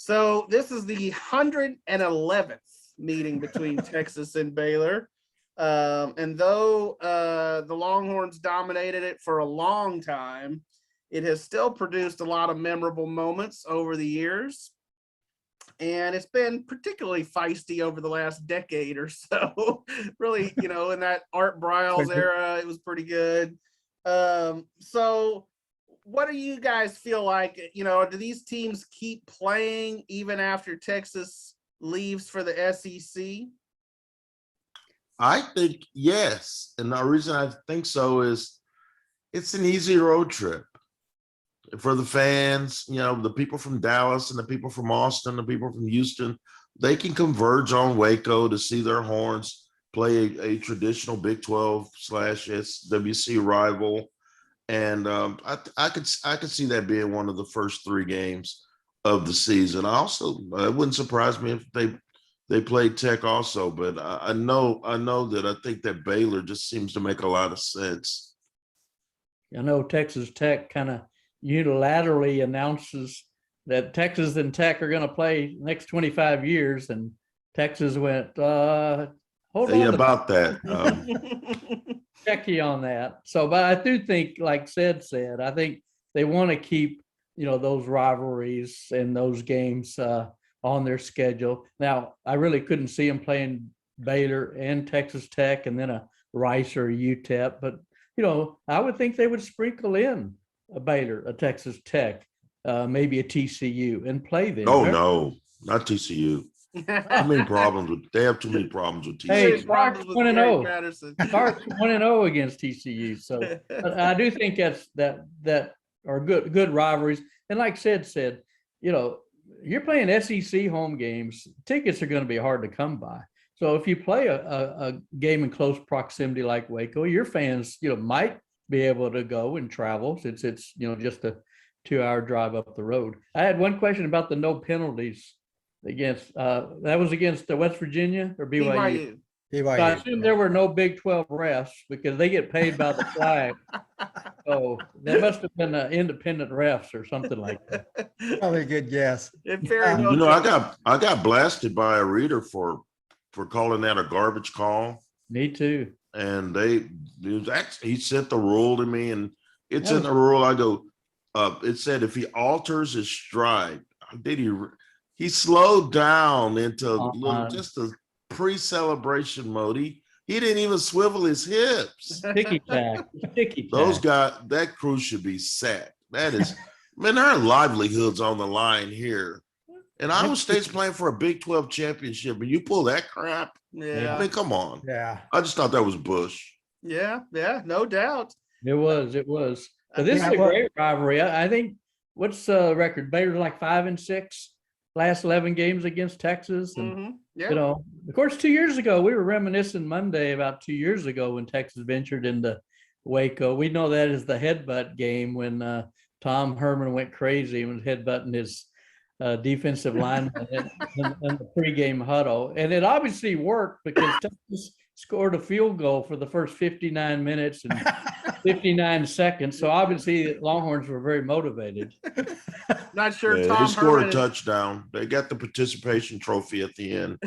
So this is the 111th meeting between Texas and Baylor. And though the Longhorns dominated it for a long time, it has still produced a lot of memorable moments over the years. And it's been particularly feisty over the last decade or so. Really, in that Art Briles era, it was pretty good. So what do you guys feel like, do these teams keep playing even after Texas leaves for the SEC? I think yes. And the reason I think so is it's an easy road trip for the fans, the people from Dallas and the people from Austin, the people from Houston. They can converge on Waco to see their Horns play a traditional Big 12/SWC rival. And I could see that being one of the first 3 games of the season. It wouldn't surprise me if they played Tech also, but I know that I think that Baylor just seems to make a lot of sense. I know Texas Tech kind of unilaterally announces that Texas and Tech are going to play next 25 years, and Texas went, hold on. About that. Check you on that. So, but I do think, like said, I think they want to keep, those rivalries and those games on their schedule. Now, I really couldn't see them playing Baylor and Texas Tech and then a Rice or a UTEP, but, I would think they would sprinkle in a Baylor, a Texas Tech, maybe a TCU and play them. Oh, no, not TCU. They have too many problems with TCU. Hey, Clark's 1-0. Clark's 1-0 against TCU. So I do think that are good rivalries. And like said, you're playing SEC home games. Tickets are going to be hard to come by. So if you play a game in close proximity like Waco, your fans, might be able to go and travel since it's, just a 2-hour drive up the road. I had one question about the no penalties against that was against West Virginia or BYU. So I assume there were no Big 12 refs because they get paid by the flag. So that must have been independent refs or something like that. Probably a good guess. I got blasted by a reader for calling that a garbage call. Me too. And he sent the rule to me, and it's in the rule. I go, it said if he alters his stride, he slowed down into just a pre-celebration mode. He didn't even swivel his hips. Sticky tack. Those guys, that crew should be sacked. That is, man, their livelihood's on the line here. And Iowa State's playing for a Big 12 championship, and you pull that crap. Yeah. I mean, come on. Yeah. I just thought that was Bush. Yeah, no doubt. It was. But this is a great rivalry. I think, what's the record? Baylor's like 5-6 last 11 games against Texas. And, of course, 2 years ago, we were reminiscing Monday about 2 years ago when Texas ventured into Waco. We know that is the headbutt game when Tom Herman went crazy and was headbutting his defensive lineman in the pregame huddle. And it obviously worked because Texas scored a field goal for the first 59 minutes and 59 seconds. So obviously the Longhorns were very motivated. Not sure Tom Herman scored a touchdown. They got the participation trophy at the end.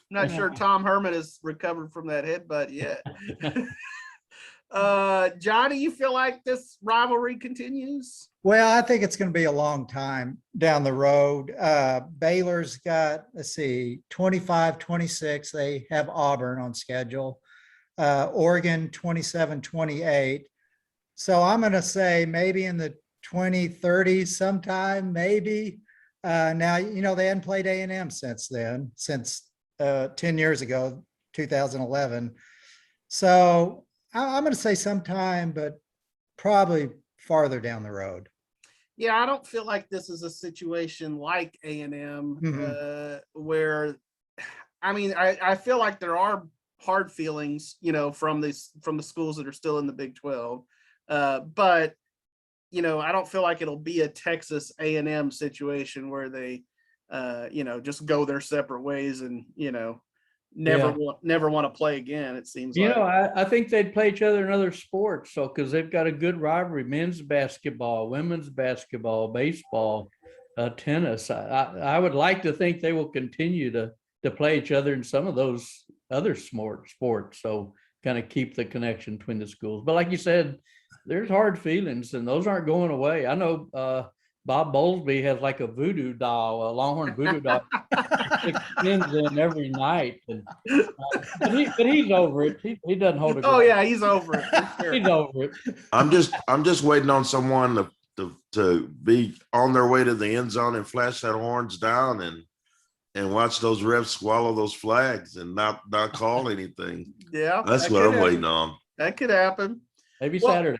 Not sure Tom Herman has recovered from that headbutt yet. Johnny, you feel like this rivalry continues? Well, I think it's going to be a long time down the road. Baylor's got, 25-26. They have Auburn on schedule. Oregon 27-28. So I'm going to say maybe in the 2030s sometime, maybe. Now, they hadn't played A&M since then, since 10 years ago, 2011. So I'm going to say sometime, but probably farther down the road. Yeah, I don't feel like this is a situation like A&M where, I feel like there are hard feelings, from the schools that are still in the Big 12. But, I don't feel like it'll be a Texas A&M situation where they, just go their separate ways and, never want to play again. It seems I think they'd play each other in other sports. So, because they've got a good rivalry, men's basketball, women's basketball, baseball, tennis. I would like to think they will continue to play each other in some of those other sports. So kind of keep the connection between the schools. But like you said, there's hard feelings and those aren't going away. I know Bob Bowlesby has like a voodoo doll, a Longhorn voodoo doll. It spins in every night. And, but he's over it. He doesn't hold it. Oh yeah, he's over it. For sure. He's over it. I'm just waiting on someone to be on their way to the end zone and flash that horns down and watch those refs swallow those flags and not call anything. Yeah, That's what I'm waiting on. That could happen. Maybe Well, Saturday.